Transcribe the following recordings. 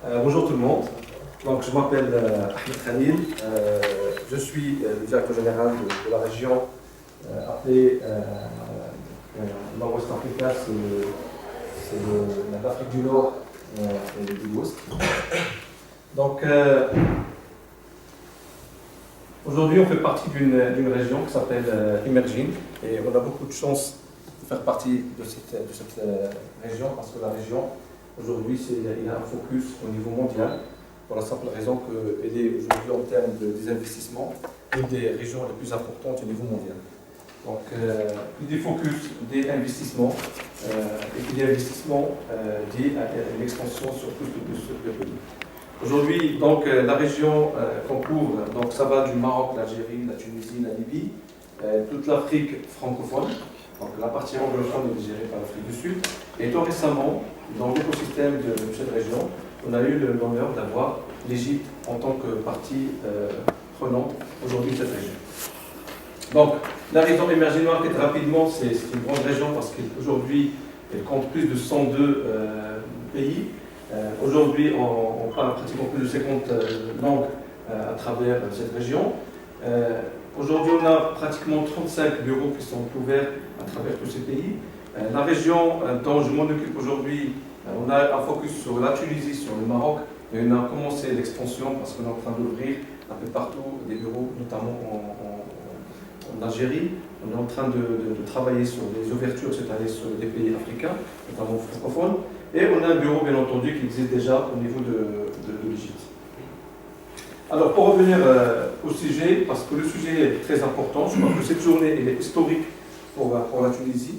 Bonjour tout le monde. Donc, je m'appelle Ahmed Khalil. Je suis le directeur général de la région appelée Nord-Ouest Africa, c'est l'Afrique du Nord et de l'Ouest. Donc, aujourd'hui, on fait partie d'une région qui s'appelle Emerging et on a beaucoup de chance de faire partie de cette région parce que la région, aujourd'hui, il a un focus au niveau mondial pour la simple raison qu'elle est aujourd'hui en termes des investissements une des régions les plus importantes au niveau mondial. Donc, des focus, des investissements et des investissements liés à une expansion sur plus de pays. Aujourd'hui, donc, la région qu'on couvre, donc, ça va du Maroc, l'Algérie, la Tunisie, la Libye, toute l'Afrique francophone. Donc, la partie anglophone est gérée par l'Afrique du Sud. Et tout récemment, dans l'écosystème de cette région, on a eu l'honneur d'avoir l'Égypte en tant que partie prenante aujourd'hui de cette région. Donc, la région Emerging Market, rapidement, c'est une grande région parce qu'aujourd'hui, elle compte plus de 102 pays. Aujourd'hui, on parle pratiquement plus de 50 langues à travers cette région. Aujourd'hui, on a pratiquement 35 bureaux qui sont ouverts à travers tous ces pays. La région dont je m'en occupe aujourd'hui, on a un focus sur la Tunisie, sur le Maroc, et on a commencé l'expansion parce qu'on est en train d'ouvrir un peu partout des bureaux, notamment en Algérie. On est en train de travailler sur des ouvertures cette année sur des pays africains, notamment francophones. Et on a un bureau, bien entendu, qui existe déjà au niveau de l'Égypte. Alors, pour revenir au sujet, parce que le sujet est très important, je crois que cette journée elle est historique pour la Tunisie.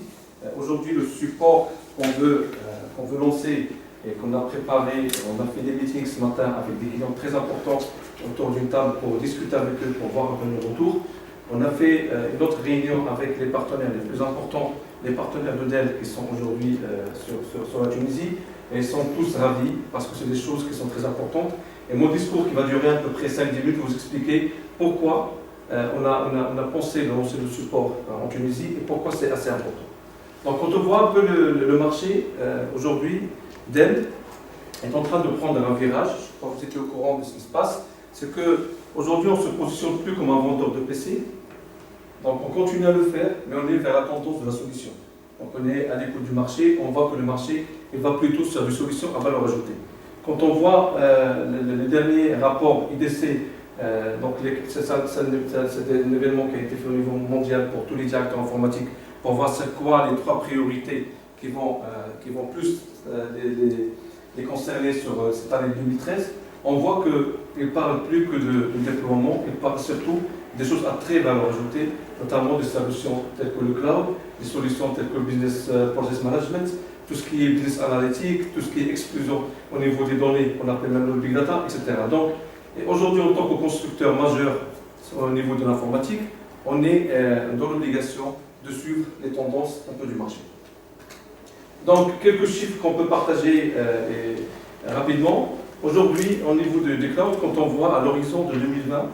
Aujourd'hui, le support qu'on veut lancer et qu'on a préparé, on a fait des meetings ce matin avec des clients très importants autour d'une table pour discuter avec eux, pour voir un peu le retour. On a fait une autre réunion avec les partenaires les plus importants, les partenaires de Dell qui sont aujourd'hui sur la Tunisie, et ils sont tous ravis parce que c'est des choses qui sont très importantes. Et mon discours qui va durer à peu près 5-10 minutes va vous expliquer pourquoi on a pensé de lancer le support en Tunisie et pourquoi c'est assez important. Donc quand on voit un peu le marché aujourd'hui, Dell est en train de prendre un virage. Je crois que vous étiez au courant de ce qui se passe. C'est qu'aujourd'hui on ne se positionne plus comme un vendeur de PC. Donc on continue à le faire, mais on est vers la tendance de la solution. Donc on est à l'écoute du marché, on voit que le marché il va plutôt sur des solutions à valeur ajoutée. Quand on voit le dernier rapport IDC, donc c'est un événement qui a été fait au niveau mondial pour tous les directeurs informatiques, pour voir c'est quoi les 3 priorités qui vont plus les concerner sur cette année 2013, on voit qu'ils ne parlent plus que de déploiement, ils parlent surtout des choses à très valeur ajoutée, notamment des solutions telles que le cloud, des solutions telles que le business process management, tout ce qui est business analytique, tout ce qui est exclusion au niveau des données, on appelle même le big data, etc. Donc, aujourd'hui, en tant que constructeur majeur au niveau de l'informatique, on est dans l'obligation de suivre les tendances un peu du marché. Donc, quelques chiffres qu'on peut partager rapidement. Aujourd'hui, au niveau des clouds, quand on voit à l'horizon de 2020,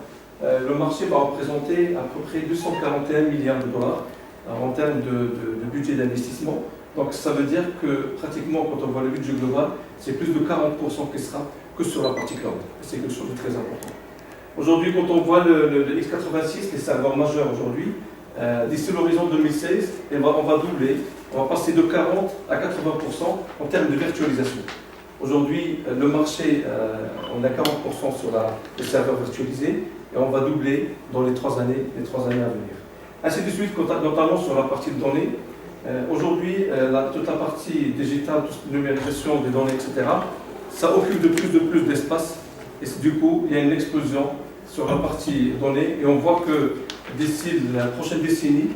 le marché va représenter à peu près 241 milliards de dollars en termes de budget d'investissement. Donc ça veut dire que pratiquement quand on voit le budget global, c'est plus de 40% qui sera que sur la partie cloud. C'est quelque chose de très important. Aujourd'hui, quand on voit le x86, les serveurs majeurs aujourd'hui, d'ici l'horizon 2016, on va doubler, on va passer de 40 à 80% en termes de virtualisation. Aujourd'hui, le marché, on a 40% sur les serveurs virtualisés et on va doubler dans les 3 années à venir. Ainsi de suite, notamment sur la partie de données. Aujourd'hui, toute la partie digitale, toute la numérisation des données, etc., ça occupe de plus d'espace et du coup, il y a une explosion sur la partie données et on voit que d'ici la prochaine décennie,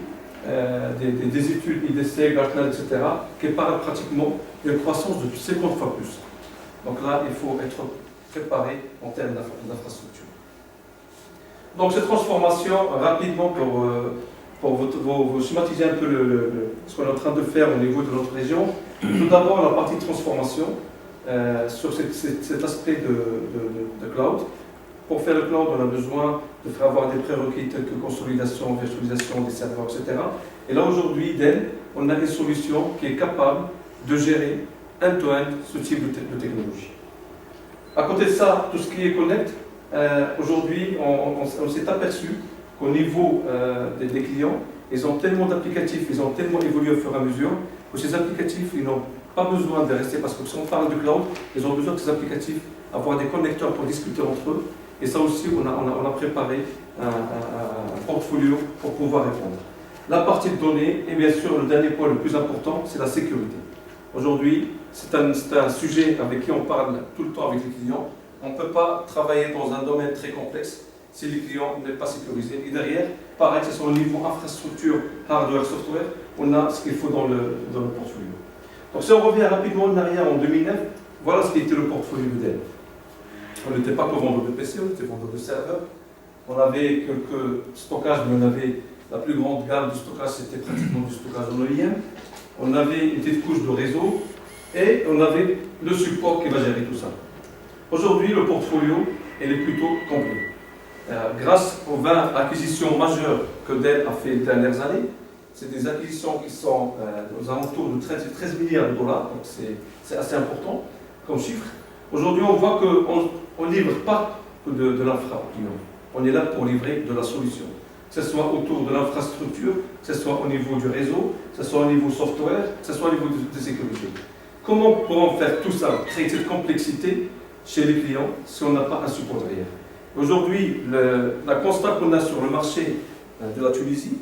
des études IDC, Gartner, etc., qui parlent pratiquement d'une croissance de 50 fois plus. Donc là, il faut être préparé en termes d'infrastructure. Donc cette transformation, rapidement, pour vous schématiser un peu ce qu'on est en train de faire au niveau de notre région, tout d'abord la partie transformation sur cet aspect de cloud. Pour faire le cloud, on a besoin de faire avoir des prérequis tels que consolidation, virtualisation des serveurs, etc. Et là aujourd'hui, Dell, on a une solution qui est capable de gérer end-to-end ce type de technologie. À côté de ça, tout ce qui est Connect, aujourd'hui, on s'est aperçu qu'au niveau des clients, ils ont tellement d'applicatifs, ils ont tellement évolué au fur et à mesure, que ces applicatifs, ils n'ont pas besoin de rester, parce que si on parle de cloud, ils ont besoin de ces applicatifs, avoir des connecteurs pour discuter entre eux. Et ça aussi, on a préparé un portfolio pour pouvoir répondre. La partie de données, et bien sûr, le dernier point le plus important, c'est la sécurité. Aujourd'hui, c'est un sujet avec qui on parle tout le temps avec les clients. On ne peut pas travailler dans un domaine très complexe si le client n'est pas sécurisé. Et derrière, pareil, c'est sur le niveau infrastructure, hardware, software, on a ce qu'il faut dans le portfolio. Donc si on revient rapidement en arrière en 2009, voilà ce qui était le portfolio de Dell. On n'était pas que vendeur de PC, on était vendeur de serveurs. On avait quelques stockages, mais on avait la plus grande gamme de stockage, c'était pratiquement du stockage en OEM. On avait une petite couche de réseau et on avait le support qui va gérer tout ça. Aujourd'hui, le portfolio est plutôt complet. Grâce aux 20 acquisitions majeures que Dell a fait les dernières années, c'est des acquisitions qui sont aux alentours de 13 milliards de dollars, donc c'est assez important comme chiffre. Aujourd'hui, on voit qu'on ne livre pas que de l'infra. On est là pour livrer de la solution. Que ce soit autour de l'infrastructure, que ce soit au niveau du réseau, que ce soit au niveau software, que ce soit au niveau de sécurité. Comment pourrons faire tout ça, créer cette complexité chez les clients si on n'a pas un support derrière? Aujourd'hui, la constat qu'on a sur le marché de la Tunisie,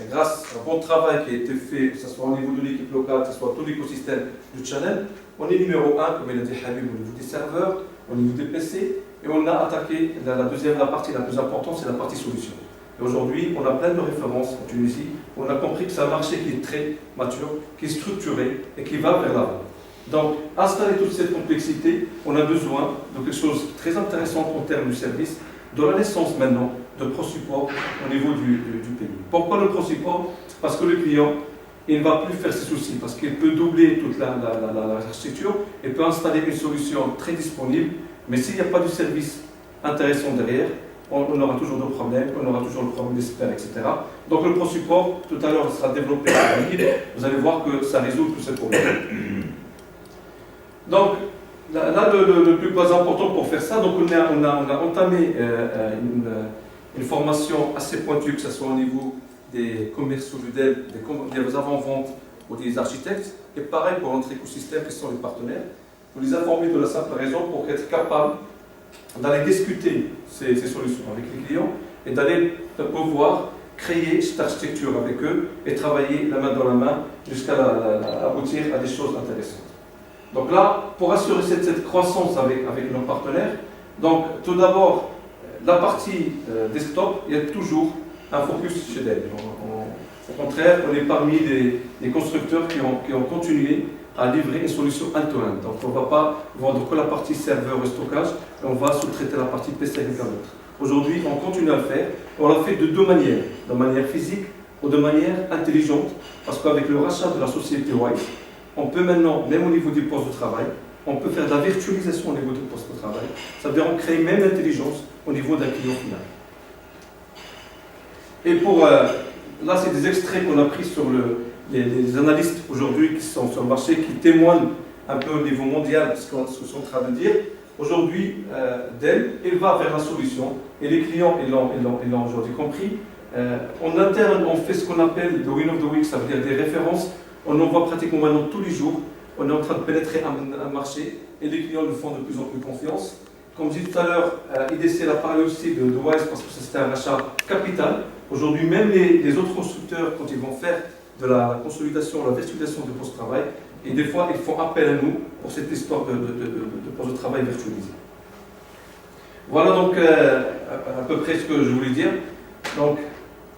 grâce à un bon travail qui a été fait, que ce soit au niveau de l'équipe locale, que ce soit tout l'écosystème du channel, on est numéro 1, comme il a dit Habib, au niveau des serveurs, au niveau des PC, et on a attaqué la partie la plus importante, c'est la partie solution. Et aujourd'hui, on a plein de références en Tunisie, on a compris que c'est un marché qui est très mature, qui est structuré et qui va vers l'avant. Donc, installer toute cette complexité, on a besoin de quelque chose de très intéressant en termes du service, de la naissance maintenant de ProSupport au niveau du pays. Pourquoi le ProSupport? Parce que le client, il ne va plus faire ses soucis, parce qu'il peut doubler toute l'architecture, il peut installer une solution très disponible, mais s'il n'y a pas de service intéressant derrière, on aura toujours des problèmes, on aura toujours le problème d'expert, etc. Donc le ProSupport, tout à l'heure, sera développé par l'équipe, vous allez voir que ça résout tous ces problèmes. Donc, là, le plus important pour faire ça, donc on a entamé une formation assez pointue, que ce soit au niveau des commerciaux du Dell, des avant-ventes ou des architectes, et pareil pour notre écosystème qui sont les partenaires. Vous les informer de la simple raison pour être capable d'aller discuter ces solutions avec les clients et d'aller pouvoir créer cette architecture avec eux et travailler la main dans la main jusqu'à aboutir à des choses intéressantes. Donc là, pour assurer cette croissance avec nos partenaires, donc tout d'abord, la partie desktop, il y a toujours un focus chez Dell. Au contraire, on est parmi les constructeurs qui ont continué à livrer une solution end-to-end. Donc on ne va pas vendre que la partie serveur et stockage, et on va sous-traiter la partie PC avec un autre. Aujourd'hui, on continue à le faire. On l'a fait de deux manières, de manière physique ou de manière intelligente, parce qu'avec le rachat de la société Wise, on peut maintenant, même au niveau des postes de travail, on peut faire de la virtualisation au niveau des postes de travail. Ça veut dire qu'on crée même l'intelligence au niveau d'un client final. Et là, c'est des extraits qu'on a pris sur les analystes aujourd'hui qui sont sur le marché, qui témoignent un peu au niveau mondial de ce qu'on est en train de dire. Aujourd'hui, Dell, il va vers la solution, et les clients, ils l'ont aujourd'hui compris. En interne, on fait ce qu'on appelle le Win of the Week, ça veut dire des références. On en voit pratiquement maintenant tous les jours. On est en train de pénétrer un marché et les clients nous font de plus en plus confiance. Comme je disais tout à l'heure, IDC a parlé aussi de Wise parce que c'était un rachat capital. Aujourd'hui, même les autres constructeurs, quand ils vont faire de la consolidation, la virtualisation de postes de travail, et des fois, ils font appel à nous pour cette histoire de postes de travail virtualisés. Voilà donc à peu près ce que je voulais dire. Donc,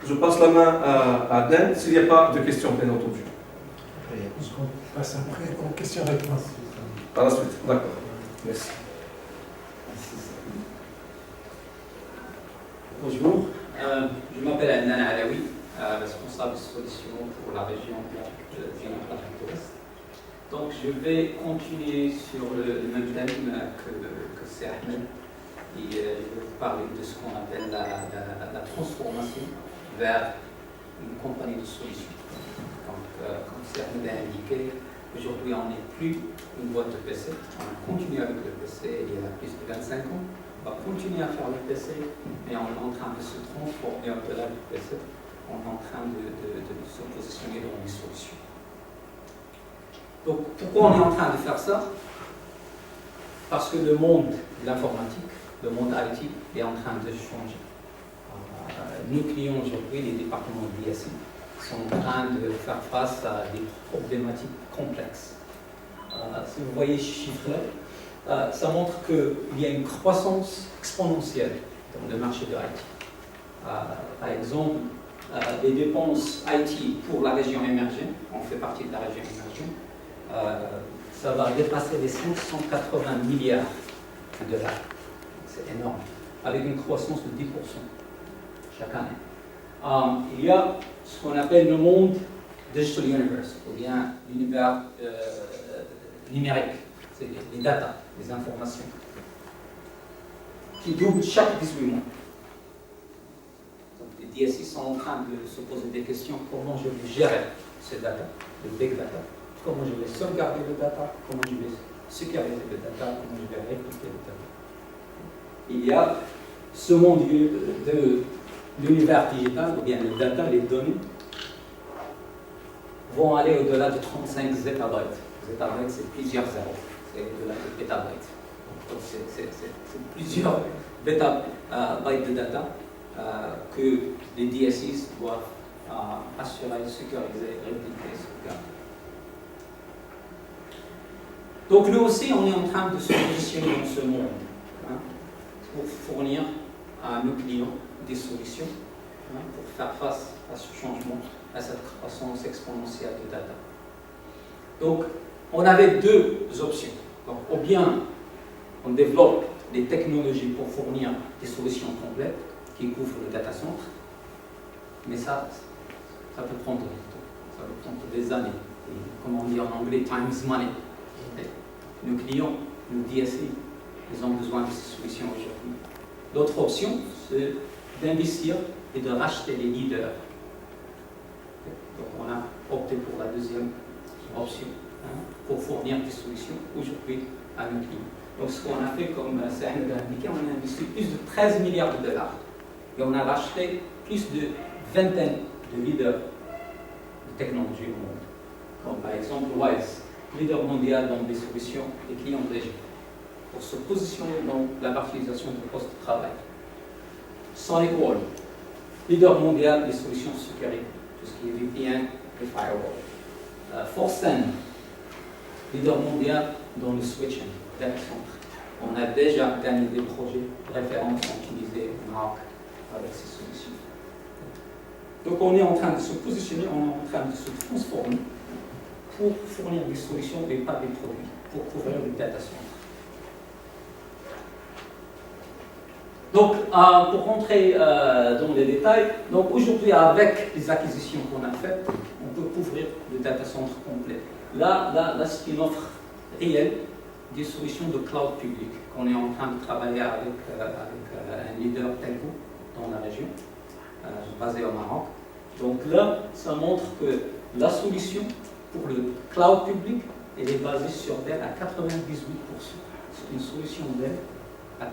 je passe la main à Dan, s'il n'y a pas de questions, bien entendu. On passe après aux questions-réponses. Par la suite, d'accord. Merci. Bonjour, je m'appelle Adnan Alaoui, responsable de solutions pour la région de l'Afrique de l'Ouest. Donc je vais continuer sur le même thème que c'est Ahmed. Et je vais vous parler de ce qu'on appelle la transformation vers une compagnie de solutions. Donc, comme c'est Ahmed a indiqué, Aujourd'hui, on n'est plus une boîte de PC. On a continué avec le PC il y a plus de 25 ans. On va continuer à faire le PC, mais on est en train de se transformer au-delà du PC. On est en train de se positionner dans les solutions. Donc, pourquoi on est en train de faire ça? Parce que le monde de l'informatique, le monde IT, est en train de changer. Nos clients aujourd'hui, les départements DSI, sont en train de faire face à des problématiques complexes. Si vous voyez ce chiffre-là, ça montre qu'il y a une croissance exponentielle dans le marché de l'IT. Par exemple, les dépenses IT pour la région émergée, on fait partie de la région émergée, ça va dépasser les 580 milliards de dollars. C'est énorme, avec une croissance de 10% chaque année. Il y a ce qu'on appelle le monde Digital Universe, ou bien l'univers numérique, c'est les data, les informations, qui double chaque 18 mois. Donc les DSI sont en train de se poser des questions, comment je vais gérer ces data, le big data, comment je vais sauvegarder le data, comment je vais sécuriser le data, comment je vais répliquer le data. Il y a ce monde de l'univers digital, ou bien le data, les données, vont aller au-delà de 35 zétabytes. Zétabytes, c'est plusieurs zéros, c'est au-delà de pétabytes. Donc c'est plusieurs bytes de data que les DSIs doivent assurer, sécuriser, répliquer, sauvegarder. Donc nous aussi, on est en train de se positionner dans ce monde pour fournir à nos clients des solutions pour faire face à ce changement, à cette croissance exponentielle de data. Donc, on avait deux options. Donc, ou bien on développe des technologies pour fournir des solutions complètes qui couvrent le data center, mais ça peut prendre du temps, ça peut prendre des années. Et, comme on dit en anglais, time is money. Et nos clients, nos DSI, ils ont besoin de ces solutions aujourd'hui. L'autre option, c'est d'investir et de racheter les leaders. Donc on a opté pour la deuxième option pour fournir des solutions aujourd'hui à nos clients. Donc ce qu'on a fait, comme Saïd l'a indiqué, on a investi plus de 13 milliards de dollars et on a racheté plus de vingtaine de leaders de technologie au monde. Comme par exemple Wise, leader mondial dans des solutions des clients de région, pour se positionner dans la virtualisation du poste de travail. SonicWall, leader mondial des solutions de sécurité, tout ce qui est VPN et firewall. Forsten, leader mondial dans le switching, data center. On a déjà gagné des projets de référence utilisés au Maroc avec ces solutions. Donc on est en train de se positionner, on est en train de se transformer pour fournir des solutions et pas des produits, pour couvrir le data center. Donc, pour rentrer dans les détails, donc aujourd'hui, avec les acquisitions qu'on a faites, on peut couvrir le data center complet. Là c'est une offre réelle des solutions de cloud public qu'on est en train de travailler avec un leader telco dans la région, basé au Maroc. Donc là, ça montre que la solution pour le cloud public, elle est basée sur Dell à 98%. C'est une solution Dell à 98%.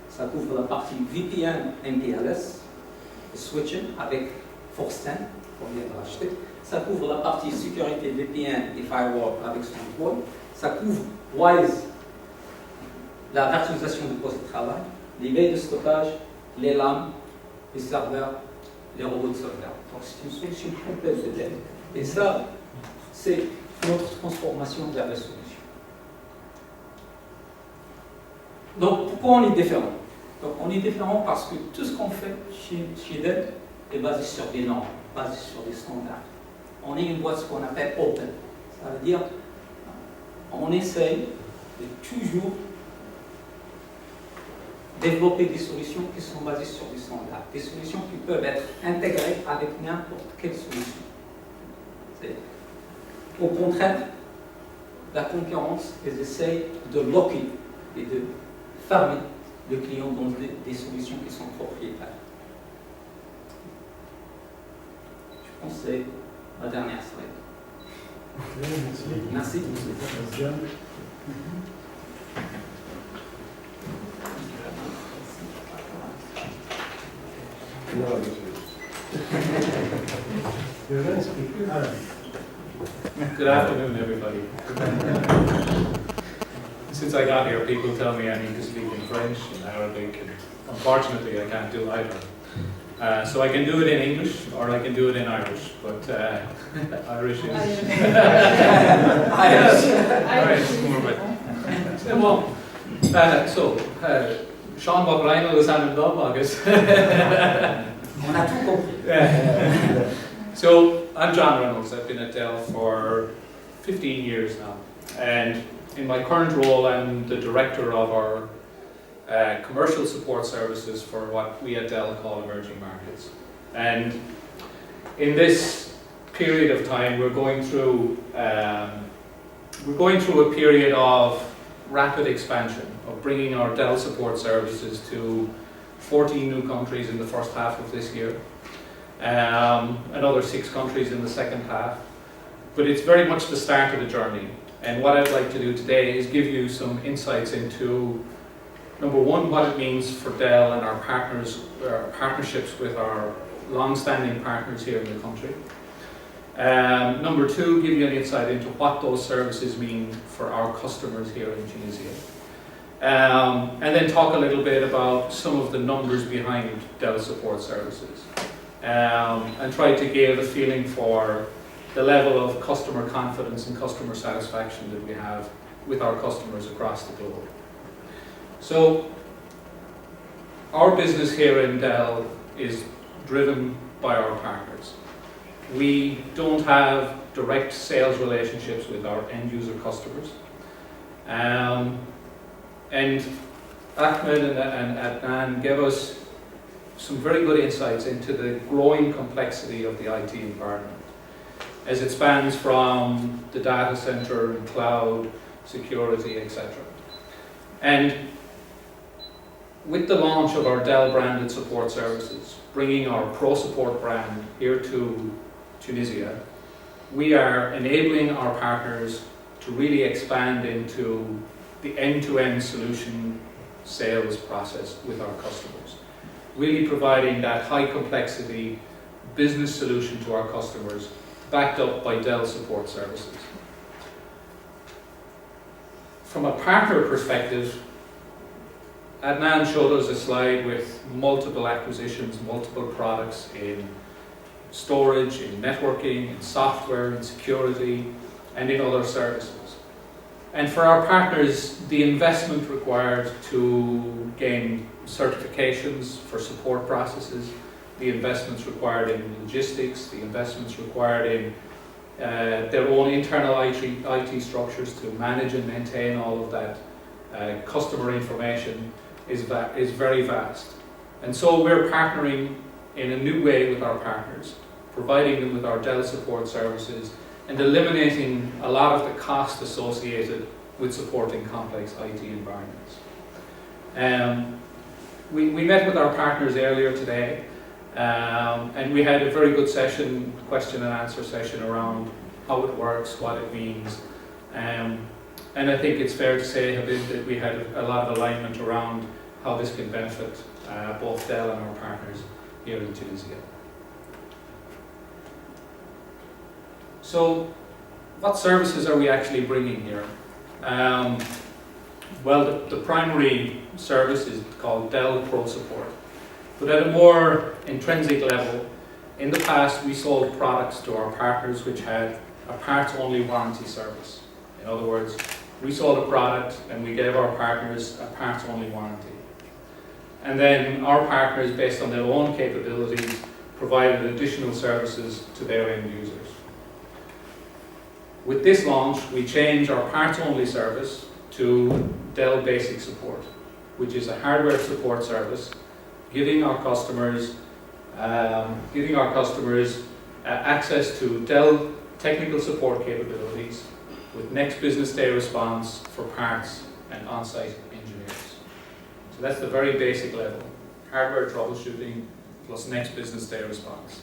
Ça couvre la partie VPN MPLS, switching avec Forsten, qu'on vient de racheter. Ça couvre la partie sécurité VPN et firewall avec SonicWall. Ça couvre Wise, la virtualisation du poste de travail, les baies de stockage, les LAN, les serveurs, les robots de sauvegarde. Donc c'est une solution complète de Dell. Et ça, c'est notre transformation vers la solution. Donc pourquoi on est différent? Donc on est différent parce que tout ce qu'on fait chez Dell est basé sur des normes, basé sur des standards. On est une boîte ce qu'on appelle open. Ça veut dire on essaye de toujours développer des solutions qui sont basées sur des standards, des solutions qui peuvent être intégrées avec n'importe quelle solution. Au contraire, la concurrence, ils essayent de bloquer et de fermer le client dans des solutions qui sont propriétaires. Je pense que c'est ma dernière slide. Merci. John. You're going to speak Arabic. Good afternoon, everybody. Since I got here, people tell me I need to speak in French and Arabic, and unfortunately I can't do either. So I can do it in English or I can do it in Irish, but Irish is... Irish is more better. Sean Bobrino is on the August. On a tout compris. So, I'm John Reynolds. I've been at Dell for 15 years now. And in my current role, I'm the director of our commercial support services for what we at Dell call emerging markets. And in this period of time, we're going through a period of rapid expansion, of bringing our Dell support services to 14 new countries in the first half of this year. Another 6 countries in the second half. But it's very much the start of the journey. And what I'd like to do today is give you some insights into, number one, what it means for Dell and our partners, our partnerships with our long-standing partners here in the country. Number two, give you an insight into what those services mean for our customers here in Tunisia. And then talk a little bit about some of the numbers behind Dell support services. And try to give a feeling for the level of customer confidence and customer satisfaction that we have with our customers across the globe. So, our business here in Dell is driven by our partners. We don't have direct sales relationships with our end user customers. And Ahmed and Adnan gave us some very good insights into the growing complexity of the IT environment as it spans from the data center and cloud, security, etc. And with the launch of our Dell branded support services, bringing our Pro Support brand here to Tunisia, we are enabling our partners to really expand into the end-to-end solution sales process with our customers, really providing that high complexity business solution to our customers, backed up by Dell support services. From a partner perspective, Adnan showed us a slide with multiple acquisitions, multiple products in storage, in networking, in software, in security, and in other services. And for our partners, the investment required to gain certifications for support processes, the investments required in logistics, the investments required in their own internal IT structures to manage and maintain all of that customer information is very vast. And so we're partnering in a new way with our partners, providing them with our Dell support services and eliminating a lot of the cost associated with supporting complex IT environments. We met with our partners earlier today, and we had a very good session, question and answer session around how it works, what it means. And I think it's fair to say, Habib, that we had a lot of alignment around how this can benefit both Dell and our partners here in Tunisia. So, what services are we actually bringing here? Well, the primary service is called Dell Pro Support. But at a more intrinsic level, in the past we sold products to our partners which had a parts-only warranty service. In other words, we sold a product and we gave our partners a parts-only warranty. And then our partners, based on their own capabilities, provided additional services to their end users. With this launch, we changed our parts-only service to Dell Basic Support, which is a hardware support service, giving our customers access to Dell technical support capabilities with next business day response for parts and on-site engineers. So that's the very basic level, hardware troubleshooting plus next business day response.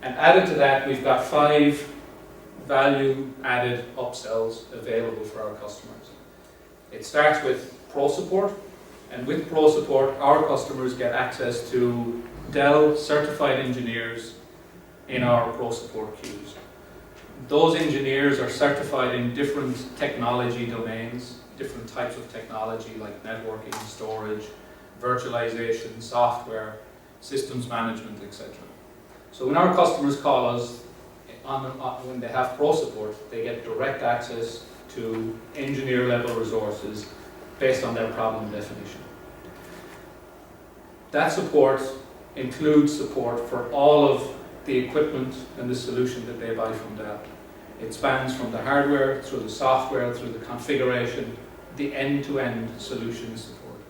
And added to that, we've got 5 value-added upsells available for our customers. It starts with Pro Support, and with Pro Support, our customers get access to Dell certified engineers in our Pro Support queues. Those engineers are certified in different technology domains, different types of technology like networking, storage, virtualization, software, systems management, etc. So when our customers call us, when they have Pro Support, they get direct access to engineer level resources based on their problem definition. That support includes support for all of the equipment and the solution that they buy from Dell. It spans from the hardware, through the software, through the configuration, the end-to-end solution is supported.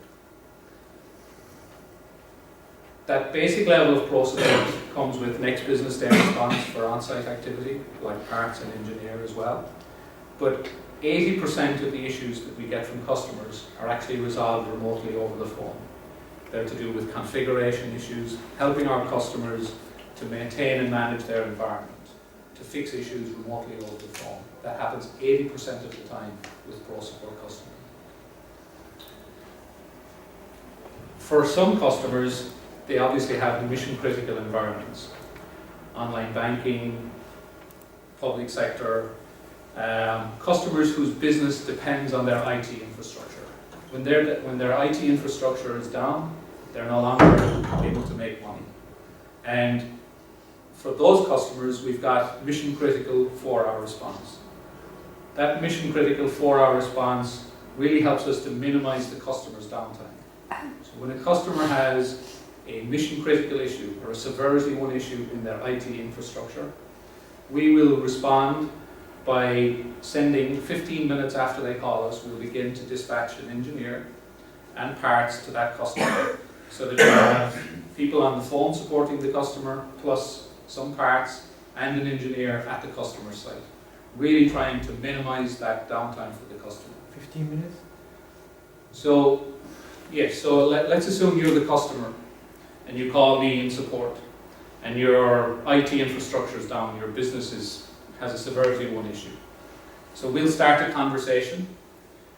That basic level of Pro Support comes with next business day response for on-site activity, like parts and engineer as well. But 80% of the issues that we get from customers are actually resolved remotely over the phone. They're to do with configuration issues, helping our customers to maintain and manage their environment, to fix issues remotely over the phone. That happens 80% of the time with Pro Support customers. For some customers, they obviously have mission critical environments. Online banking, public sector, customers whose business depends on their IT infrastructure. When their IT infrastructure is down, they're no longer able to make money. And for those customers, we've got mission critical 4-hour response. That mission critical 4-hour response really helps us to minimize the customer's downtime. So when a customer has a mission critical issue or a severity 1 issue in their IT infrastructure, we will respond by sending 15 minutes after they call us. We'll begin to dispatch an engineer and parts to that customer so that we have people on the phone supporting the customer plus some parts and an engineer at the customer site, really trying to minimize that downtime for the customer. 15 minutes? So yes, so let's assume you're the customer and you call me in support and your IT infrastructure is down, your business has a severity 1 issue. So we'll start a conversation,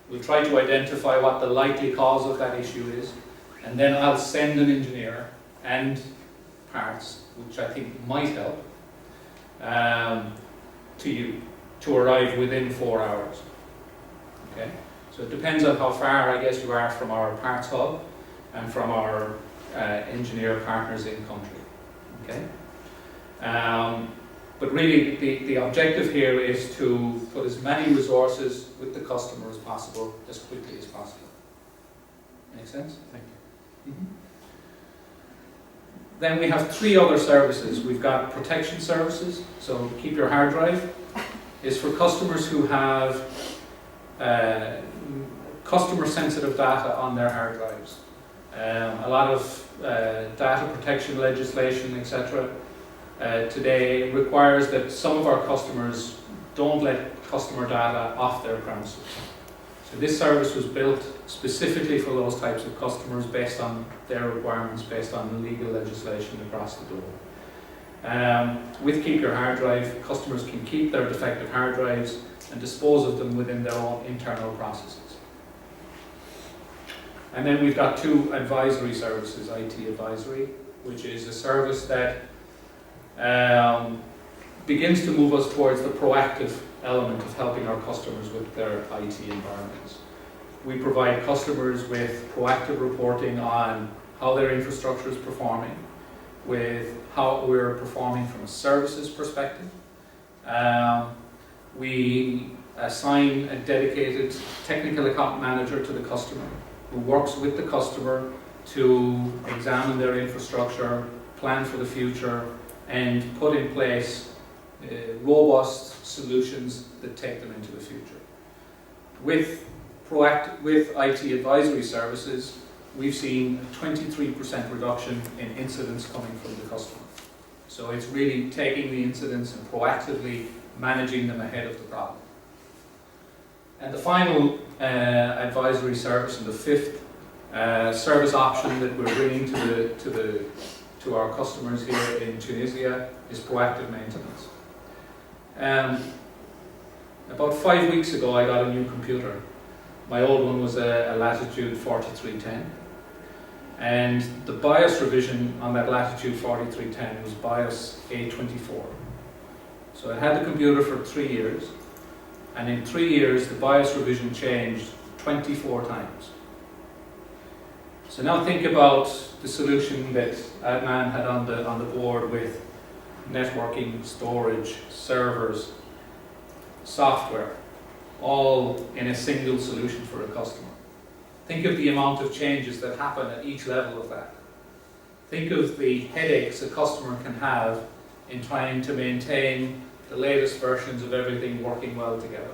we'll try to identify what the likely cause of that issue is, and then I'll send an engineer and parts, which I think might help, to you to arrive within 4 hours. Okay? So it depends on how far, I guess, you are from our parts hub and from our engineer partners in country. Okay? But really, the objective here is to put as many resources with the customer as possible, as quickly as possible. Make sense? Thank you. Mm-hmm. Then we have 3 other services. We've got protection services. So keep your hard drive is for customers who have customer sensitive data on their hard drives. A lot of data protection legislation, etc. Today requires that some of our customers don't let customer data off their premises. So this service was built specifically for those types of customers based on their requirements, based on legal legislation across the globe. With Keep Your Hard Drive, customers can keep their defective hard drives and dispose of them within their own internal processes. And then we've got 2 advisory services, IT Advisory, which is a service that begins to move us towards the proactive element of helping our customers with their IT environments. We provide customers with proactive reporting on how their infrastructure is performing, with how we're performing from a services perspective. We assign a dedicated technical account manager to the customer who works with the customer to examine their infrastructure, plan for the future, and put in place robust solutions that take them into the future. With IT Advisory services, we've seen a 23% reduction in incidents coming from the customer. So it's really taking the incidents and proactively managing them ahead of the problem. And the final advisory service, and the 5th service option that we're bringing to our customers here in Tunisia, is proactive maintenance. About 5 weeks ago I got a new computer. My old one was a Latitude 4310, and the BIOS revision on that Latitude 4310 was BIOS A24. So it had the computer for 3 years, and in 3 years the BIOS revision changed 24 times. So now think about the solution that Adnan had on the board with networking, storage, servers, software, all in a single solution for a customer. Think of the amount of changes that happen at each level of that. Think of the headaches a customer can have in trying to maintain the latest versions of everything working well together.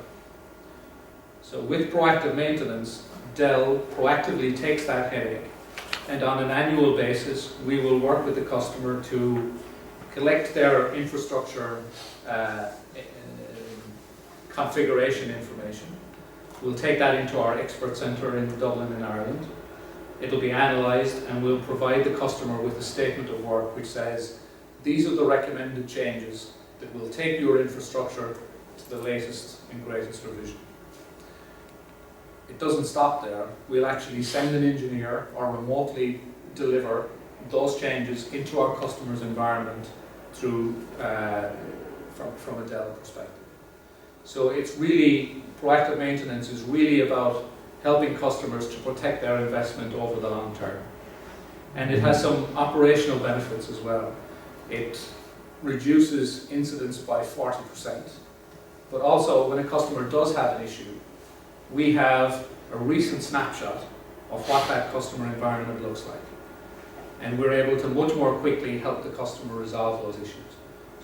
So with proactive maintenance, Dell proactively takes that headache, and on an annual basis we will work with the customer to collect their infrastructure configuration information. We'll take that into our expert centre in Dublin in Ireland. It'll be analysed, and we'll provide the customer with a statement of work which says these are the recommended changes that will take your infrastructure to the latest and greatest revision. It doesn't stop there. We'll actually send an engineer or remotely deliver those changes into our customer's environment through from a Dell perspective. So it's really, proactive maintenance is really about helping customers to protect their investment over the long term. And it has some operational benefits as well. It reduces incidents by 40%, but also when a customer does have an issue, we have a recent snapshot of what that customer environment looks like. And we're able to much more quickly help the customer resolve those issues.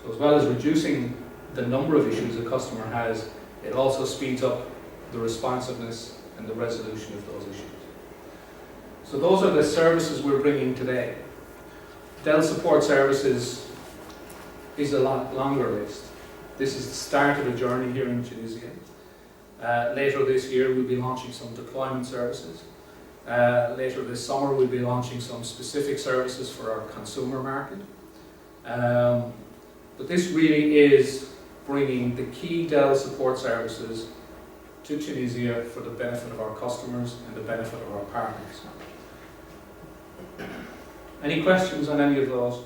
So as well as reducing the number of issues a customer has, it also speeds up the responsiveness and the resolution of those issues. So those are the services we're bringing today. Dell Support Services is a lot longer list. This is the start of a journey here in Tunisia. Later this year we'll be launching some deployment services. Later this summer we'll be launching some specific services for our consumer market. But this really is bringing the key Dell support services to Tunisia for the benefit of our customers and the benefit of our partners. Any questions on any of those?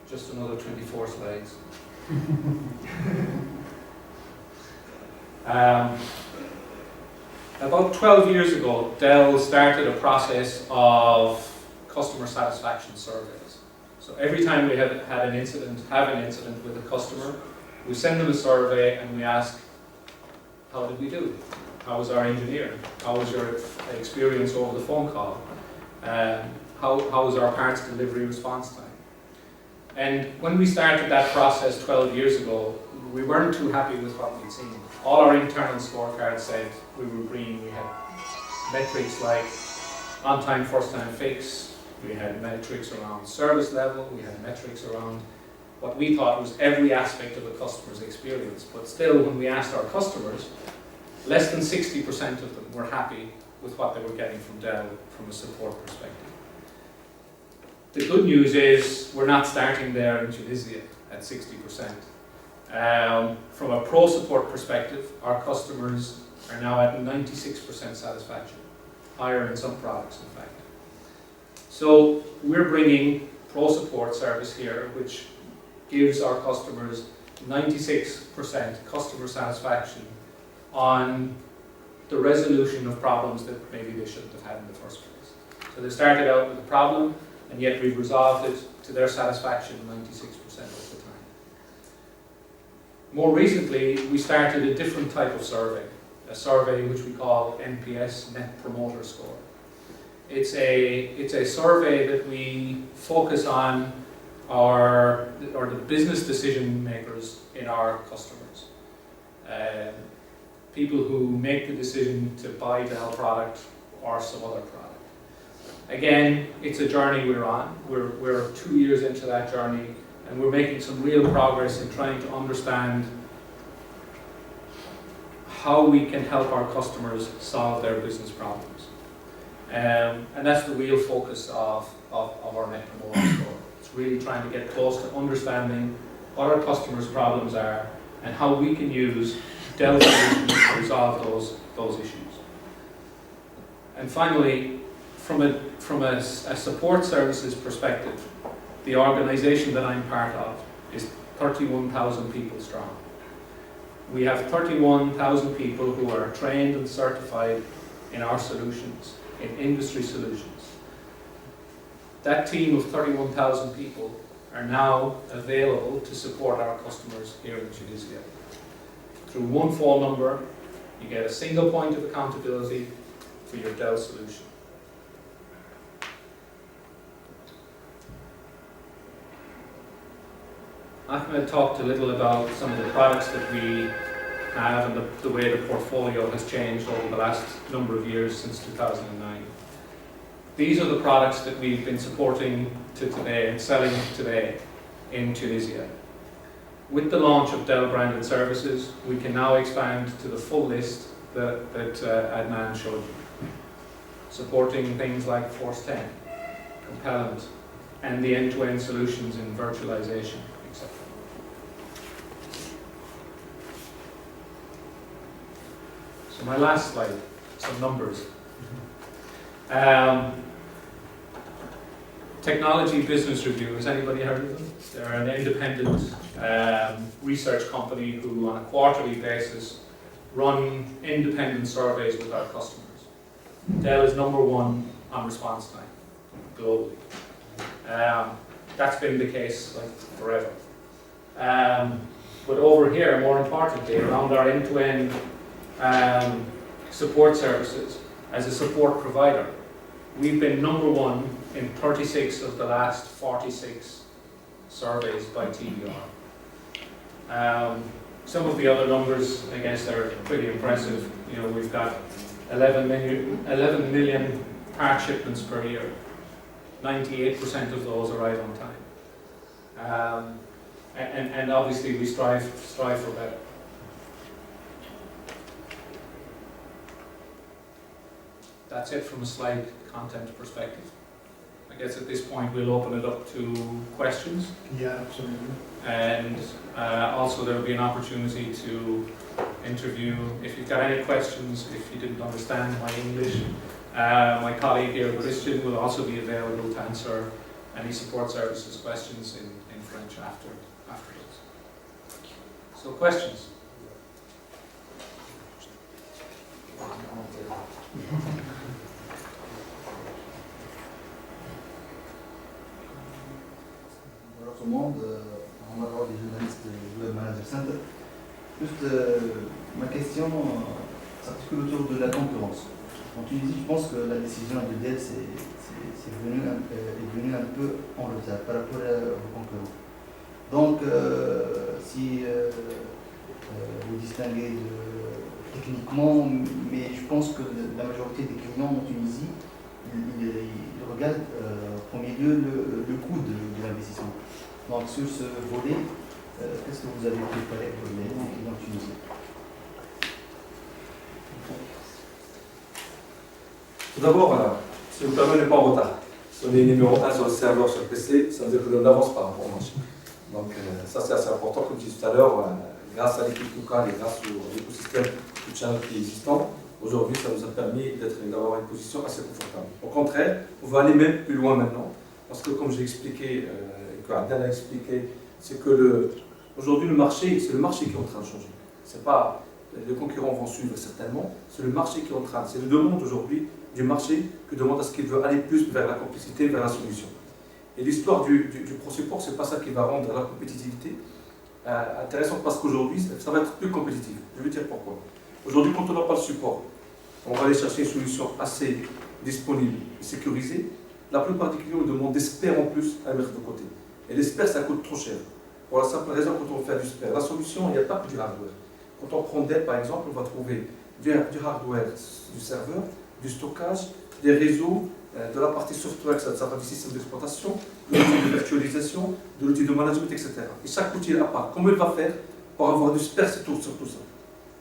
Just another 24 slides. About 12 years ago, Dell started a process of customer satisfaction surveys. So every time we have an incident with a customer, we send them a survey and we ask, how did we do? How was our engineer? How was your experience over the phone call? How was our parts delivery response time? And when we started that process 12 years ago, we weren't too happy with what we'd seen. All our internal scorecards said we were green. We had metrics like on-time, first-time fix. We had metrics around service level. We had metrics around what we thought was every aspect of a customer's experience. But still, when we asked our customers, less than 60% of them were happy with what they were getting from Dell from a support perspective. The good news is we're not starting there in Tunisia at 60%. From a pro support perspective, our customers are now at 96% satisfaction, higher in some products in fact. So we're bringing pro support service here, which gives our customers 96% customer satisfaction on the resolution of problems that maybe they shouldn't have had in the first place. So they started out with a problem, and yet we've resolved it to their satisfaction 96% of the time. More recently, we started a different type of survey, a survey which we call NPS, Net Promoter Score. It's a survey that we focus on the business decision makers in our customers. People who make the decision to buy Dell product or some other product. Again, it's a journey we're on. We're 2 years into that journey, and we're making some real progress in trying to understand how we can help our customers solve their business problems. And that's the real focus of our Net Promoter Score. It's really trying to get close to understanding what our customers' problems are and how we can use Dell solutions to resolve those issues. And finally, from a support services perspective, the organisation that I'm part of is 31,000 people strong. We have 31,000 people who are trained and certified in our solutions, in industry solutions. That team of 31,000 people are now available to support our customers here in Tunisia. Through one phone number, you get a single point of accountability for your Dell solution. Ahmed talked a little about some of the products that we have and the way the portfolio has changed over the last number of years since 2009. These are the products that we've been supporting to today and selling today in Tunisia. With the launch of Dell branded services, we can now expand to the full list that Adnan showed you, supporting things like Force 10, Compellent, and the end-to-end solutions in virtualization, etc. So my last slide, some numbers. Technology Business Review, has anybody heard of them? They're an independent research company who on a quarterly basis run independent surveys with our customers. Dell is #1 on response time globally. That's been the case like forever. But over here, more importantly, around our end-to-end support services as a support provider, we've been #1 in 36 of the last 46 surveys by TBR. Some of the other numbers, I guess, are pretty impressive. You know, we've got 11 million part shipments per year. 98% of those arrive on time. And obviously we strive for better. That's it from a slide content perspective. I guess at this point we'll open it up to questions. Yeah, absolutely. And also there will be an opportunity to interview, if you've got any questions, if you didn't understand my English, my colleague here, Christian, will also be available to answer any support services questions in French afterwards. So questions? Bonjour tout le monde, on va voir des journalistes du Web Manager Center. Juste ma question s'articule autour de la concurrence. En Tunisie, je pense que la décision de Dell est venue un peu en retard par rapport aux concurrents. Donc, si vous distinguez techniquement, mais je pense que la majorité des clients en Tunisie, ils regardent en premier lieu le coût de l'investissement. Donc, sur ce volet, qu'est-ce que vous avez préparé pour les clients tunisiens? Tout d'abord, si vous permettez, on n'est pas en retard. Si on est numéro 1 sur le serveur, sur le PC, ça veut dire que l'on avance par rapport au marché. Donc ça c'est assez important, comme je disais tout à l'heure, grâce à l'équipe locale et grâce à l'écosystème de channel qui est existant, aujourd'hui ça nous a permis d'avoir une position assez confortable. Au contraire, on va aller même plus loin maintenant, parce que comme j'ai expliqué, et que Adnan a expliqué, c'est que aujourd'hui le marché, c'est le marché qui est en train de changer. C'est pas les concurrents vont suivre certainement, c'est le marché qui est en train, c'est le demande aujourd'hui du marché qui demande à ce qu'il veut aller plus vers la complexité, vers la solution. Et l'histoire du pro-support, c'est pas ça qui va rendre la compétitivité intéressante, parce qu'aujourd'hui, ça va être plus compétitif. Je vais dire pourquoi. Aujourd'hui, quand on n'a pas le support, on va aller chercher une solution assez disponible et sécurisée. La plupart des clients demandent des spares en plus à mettre de côté. Et les spares, ça coûte trop cher. Pour la simple raison, quand on fait du spare, la solution, il n'y a pas que du hardware. Quand on prend Dell, par exemple, on va trouver du hardware, du serveur, du stockage, des réseaux, de la partie software, ça va du système d'exploitation, de l'outil de virtualisation, de l'outil de management, etc. Et chaque outil à part. Comment il va faire pour avoir du spare sur tout ça?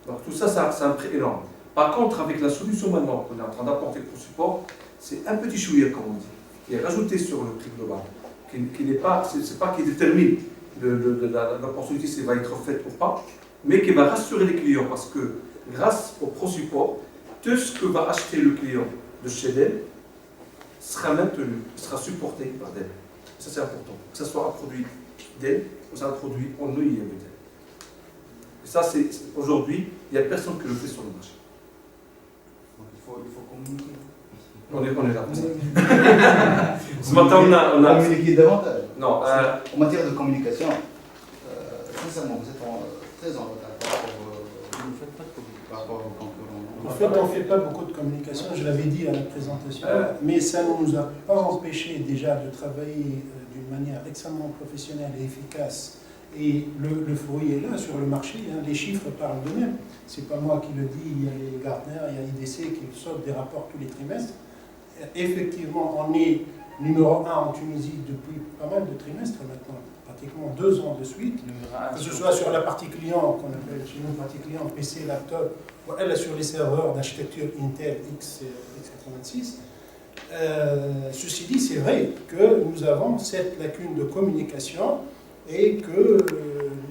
Donc tout ça, c'est un prix énorme. Par contre, avec la solution maintenant qu'on est en train d'apporter pour support, c'est un petit chouïa, comme on dit, qui est rajouté sur le prix global, qui n'est pas, c'est pas qui détermine l'opportunité si elle va être faite ou pas, mais qui va rassurer les clients parce que grâce au ProSupport, tout ce que va acheter le client de chez Dell sera maintenu, sera supporté par Dell. Ça c'est important, que ce soit un produit Dell ou c'est un produit en OEM de Dell. Et ça, aujourd'hui, il n'y a personne qui le fait sur le marché. Donc il faut communiquer. On est là pour ça. Ce matin, on a communiquer davantage. Non, En matière de communication, sincèrement, vous êtes très en retard par rapport aux concurrents. En fait, on ne fait pas beaucoup de communication, je l'avais dit à la présentation, mais ça ne nous a pas empêché déjà de travailler d'une manière extrêmement professionnelle et efficace. Et le fruit est là sur le marché, hein, les chiffres parlent d'eux-mêmes. Ce n'est pas moi qui le dis, il y a les Gartner, il y a IDC qui sortent des rapports tous les trimestres. Effectivement, on est numéro 1 en Tunisie depuis pas mal de trimestres maintenant, pratiquement 2 ans de suite. Que ce soit sur la partie client, qu'on appelle chez nous partie client, PC, laptop, ou elle sur les serveurs d'architecture Intel x86. Ceci dit, c'est vrai que nous avons cette lacune de communication et que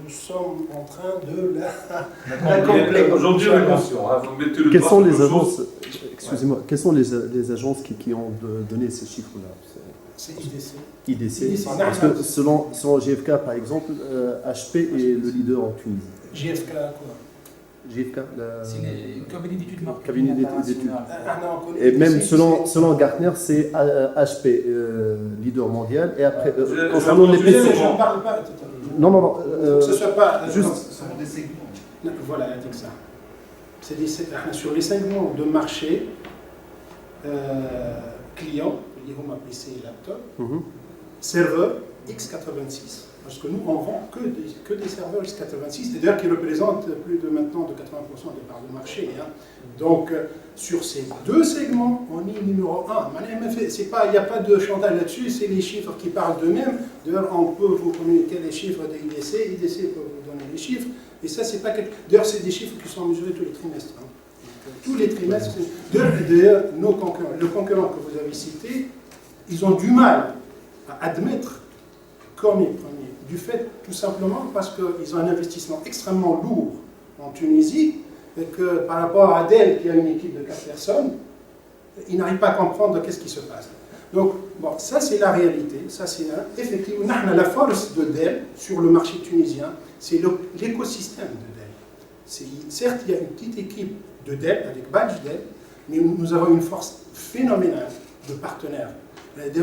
nous sommes en train de la compléter. Aujourd'hui, on est conscient. Vous mettez le Quelles doigt sont sur les quelque agences, chose. excusez-moi, quelles sont les agences qui ont donné ces chiffres-là? C'est IDC. IDC. Parce que selon GfK, par exemple, HP est le leader en Tunisie. GfK, quoi. GfK, C'est une cabinet d'études marketing cabinet d'études. Non, on connaît Et même IDC, selon Gartner, c'est HP, leader mondial. Et après, Je concernant les PC. Je ne parle pas. Non. Que ce soit pas. juste- Ce sont des segments. Voilà, elle dit que ça. Sur les segments de marché, clients, les home PC et laptop, serveur x86. Parce que nous, on vend que des serveurs x86, d'ailleurs qui représentent plus de maintenant de 80% des parts de marché. Hein. Donc, sur ces 2 segments, on est numéro 1. Il n'y a pas de chantage là-dessus, c'est les chiffres qui parlent d'eux-mêmes. D'ailleurs, on peut vous communiquer les chiffres de IDC, IDC peut vous donner les chiffres. Et ça, c'est pas quelque... D'ailleurs, c'est des chiffres qui sont mesurés tous les trimestres. Hein. Tous les trimestres. D'ailleurs, nos concurrents, le concurrent que vous avez cité, ils ont du mal à admettre comme les premiers. Du fait, tout simplement, parce qu'ils ont un investissement extrêmement lourd en Tunisie, et que par rapport à Dell, qui a une équipe de 4 personnes, ils n'arrivent pas à comprendre qu'est-ce qui se passe. Donc, bon, ça c'est la réalité. Ça c'est effectivement, la force de Dell sur le marché tunisien, c'est l'écosystème de Dell. Certes, il y a une petite équipe de Dell, avec badge Dell, mais nous avons une force phénoménale de partenaires.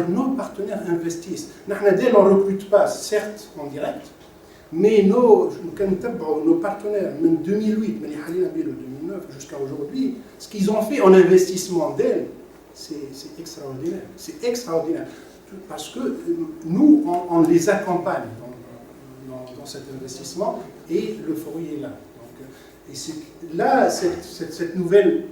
Nos partenaires investissent. Dell, on ne recrute pas, certes, en direct, mais nos partenaires, même 2008, 2009 jusqu'à aujourd'hui, ce qu'ils ont fait en investissement Dell, c'est extraordinaire. C'est extraordinaire. Parce que nous, on les accompagne dans cet investissement et le fruit est là. Donc, là, cette nouvelle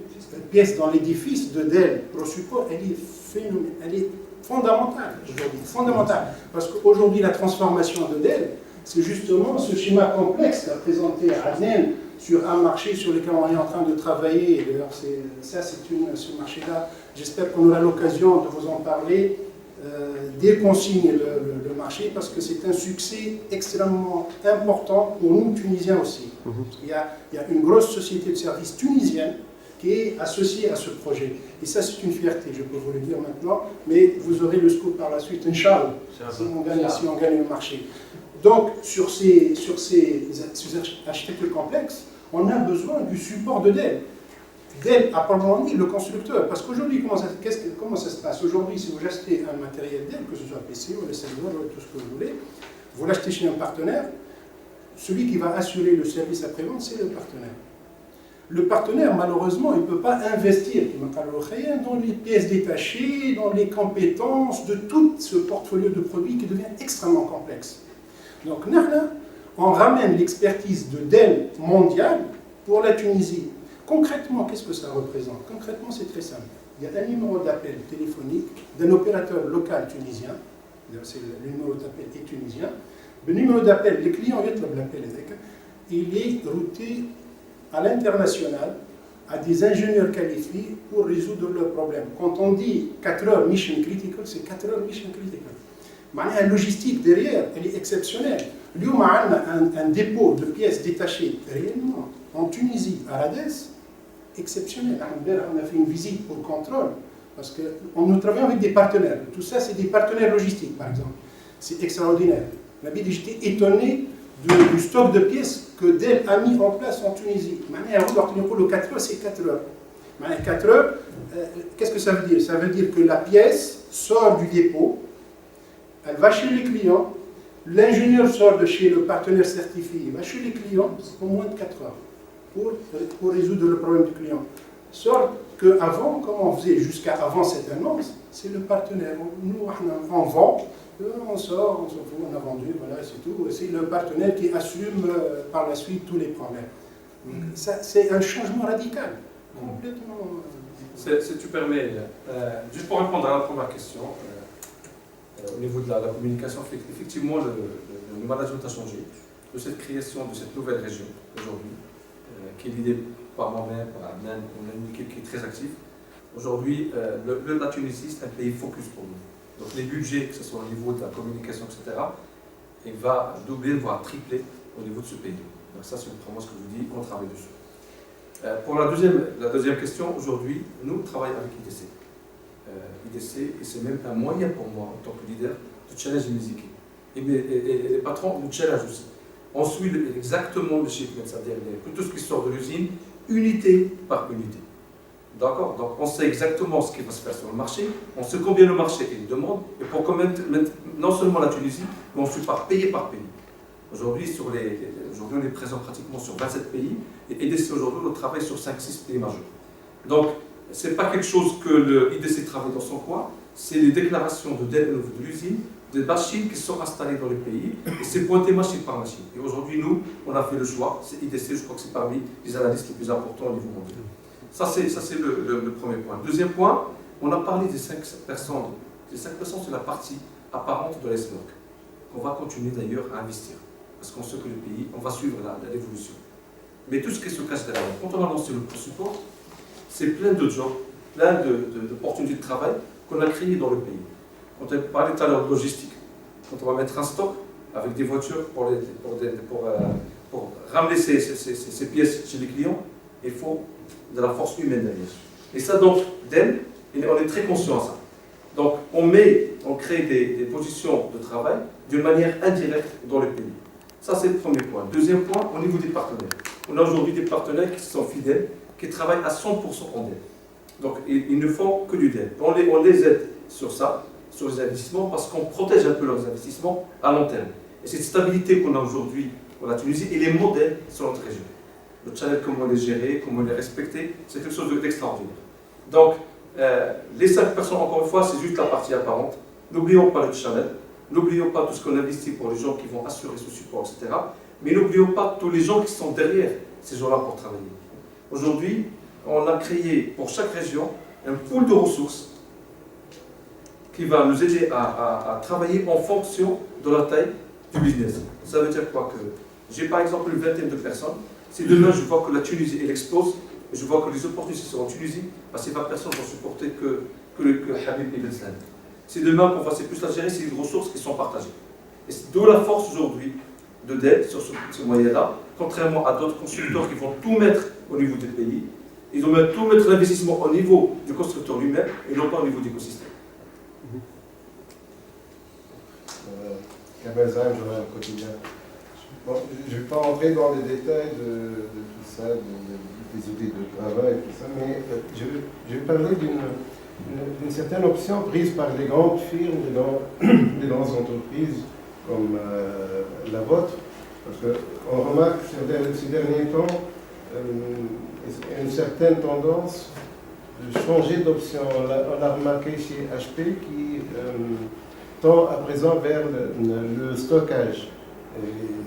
pièce dans l'édifice de Dell ProSupport, elle est fondamentale aujourd'hui. Fondamentale. Parce qu'aujourd'hui, la transformation de Dell, c'est justement ce schéma complexe qu'a présenté Adnan sur un marché sur lequel on est en train de travailler. D'ailleurs, ce marché-là, j'espère qu'on aura l'occasion de vous en parler dès qu'on signe le marché, parce que c'est un succès extrêmement important pour nous, Tunisiens aussi. Il y a une grosse société de services tunisienne qui est associée à ce projet. Et ça, c'est une fierté, je peux vous le dire maintenant, mais vous aurez le scoop par la suite, Inch'Allah, si on gagne le marché. Donc, sur ces architectures complexes, on a besoin du support de Dell. Dell, à proprement dit, le constructeur. Parce qu'aujourd'hui, comment ça se passe? Aujourd'hui, si vous achetez un matériel Dell, que ce soit PC ou les serveurs ou tout ce que vous voulez, vous l'achetez chez un partenaire, celui qui va assurer le service après-vente, c'est le partenaire. Le partenaire, malheureusement, il ne peut pas investir dans les pièces détachées, dans les compétences de tout ce portfolio de produits qui devient extrêmement complexe. Donc, on ramène l'expertise de Dell mondiale pour la Tunisie. Concrètement, qu'est-ce que ça représente? Concrètement, c'est très simple. Il y a un numéro d'appel téléphonique d'un opérateur local tunisien. Le numéro d'appel est tunisien. Le numéro d'appel, les clients, il est routé à l'international, à des ingénieurs qualifiés pour résoudre leurs problèmes. Quand on dit 4 heures mission critical, c'est 4 heures mission critical. La logistique derrière, elle est exceptionnelle. اليوم عندنا un dépôt de pièces détachées réellement en Tunisie, à Radès, exceptionnel. On a fait une visite pour contrôle, parce que nous travaillons avec des partenaires. Tout ça, c'est des partenaires logistiques, par exemple. C'est extraordinaire. J'étais étonné du stock de pièces que Dell a mis en place en Tunisie. Le 4 heures, c'est 4 heures. 4 heures, qu'est-ce que ça veut dire? Ça veut dire que la pièce sort du dépôt, elle va chez les clients, l'ingénieur sort de chez le partenaire certifié, il va chez les clients en moins de 4 heures pour résoudre le problème du client. Sorte qu'avant, comme on faisait jusqu'à avant cette annonce, c'est le partenaire. Nous, on vend, on sort, on s'en fout, on a vendu, voilà, c'est tout. C'est le partenaire qui assume par la suite tous les problèmes. C'est un changement radical, complètement. Si tu permets, juste pour répondre à la première question, au niveau de la communication, effectivement, le management a changé. De cette création de cette nouvelle région aujourd'hui, qui est l'idée par moi-même, par Amnan, on a une équipe qui est très active. Aujourd'hui, la Tunisie, c'est un pays focus pour nous. Donc les budgets, que ce soit au niveau de la communication, etc., il va doubler, voire tripler au niveau de ce pays. Donc ça, c'est vraiment ce que je vous dis, on travaille dessus. Pour la deuxième question, aujourd'hui, nous travaillons avec IDC. IDC, et c'est même un moyen pour moi, en tant que leader, de challenger mes équipes. Et les patrons nous challengent aussi. On suit exactement le chiffre, c'est-à-dire tout ce qui sort de l'usine, unité par unité. D'accord? Donc on sait exactement ce qui va se faire sur le marché, on sait combien le marché est demande, et pour commettre non seulement la Tunisie, mais on suit par pays par pays. Aujourd'hui, on est présent pratiquement sur 27 pays, et IDC aujourd'hui, on travaille sur 5-6 pays majeurs. Donc, ce n'est pas quelque chose que le IDC travaille dans son coin, c'est les déclarations de l'usine, des machines qui sont installées dans les pays, et c'est pointé machine par machine. Et aujourd'hui, nous, on a fait le choix, c'est IDC, je crois que c'est parmi les analystes les plus importants au niveau mondial. Ça, c'est le premier point. Deuxième point, on a parlé des 5%. Les 5%, c'est la partie apparente de l'iceberg, qu'on va continuer d'ailleurs à investir. Parce qu'on sait que le pays, on va suivre l'évolution. Mais tout ce qui se cache derrière, quand on a lancé le support, c'est plein de jobs, plein d'opportunités de travail qu'on a créées dans le pays. Quand on parlait tout à l'heure de logistique, quand on va mettre un stock avec des voitures pour ramener ces pièces chez les clients, il faut de la force humaine derrière. Et ça, donc, on est très conscient de ça. Donc, on crée des positions de travail d'une manière indirecte dans le pays. Ça, c'est le premier point. Deuxième point, au niveau des partenaires. On a aujourd'hui des partenaires qui sont fidèles, qui travaillent à 100% en dette. Donc, ils ne font que du dette. On les aide sur ça, sur les investissements, parce qu'on protège un peu leurs investissements à long terme. Et cette stabilité qu'on a aujourd'hui pour la Tunisie, elle est modèle sur notre région. Le challenge, comment les gérer, comment les respecter, c'est quelque chose d'extraordinaire. Donc, les 5 personnes, encore une fois, c'est juste la partie apparente. N'oublions pas le challenge, n'oublions pas tout ce qu'on investit pour les gens qui vont assurer ce support, etc. Mais n'oublions pas tous les gens qui sont derrière ces gens-là pour travailler. Aujourd'hui, on a créé pour chaque région un pool de ressources qui va nous aider à travailler en fonction de la taille du business. Ça veut dire quoi? Que j'ai par exemple une vingtaine de personnes. Si demain je vois que la Tunisie elle explose, je vois que les opportunités sont en Tunisie, bah, ces 20 personnes vont supporter que Habib Ibn Salam. Si demain qu'on voit c'est plus l'Algérie, c'est des ressources qui sont partagées. Et c'est d'où la force aujourd'hui de dette sur ce moyen-là, contrairement à d'autres constructeurs qui vont tout mettre au niveau des pays. Ils vont tout mettre l'investissement au niveau du constructeur lui-même et non pas au niveau de l'écosystème. Kamel Zahim, Journal Quotidien. Bon, je ne vais pas rentrer dans les détails de tout ça, des outils de travail et tout ça, mais je vais parler d'une certaine option prise par les grandes firmes, les grandes entreprises comme la vôtre, parce qu'on remarque ces derniers temps une certaine tendance de changer d'option. On l'a remarqué chez HP qui tend à présent vers le stockage.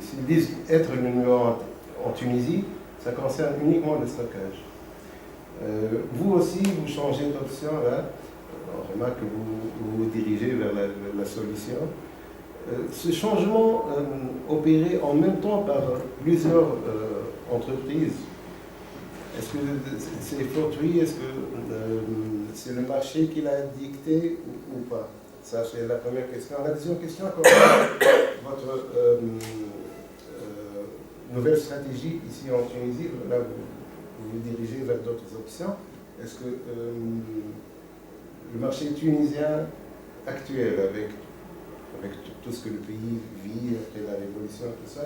S'ils disent être le numéro en Tunisie, ça concerne uniquement le stockage. Vous aussi, vous changez d'option là. On remarque que vous vous dirigez vers la solution. Ce changement opéré en même temps par plusieurs entreprises, est-ce que c'est fortuit? Est-ce que c'est le marché qui l'a dicté ou pas? Ça, c'est la première question. La deuxième question, votre nouvelle stratégie ici en Tunisie. Là, vous vous dirigez vers d'autres options. Est-ce que le marché tunisien actuel, avec tout ce que le pays vit après la révolution et tout ça,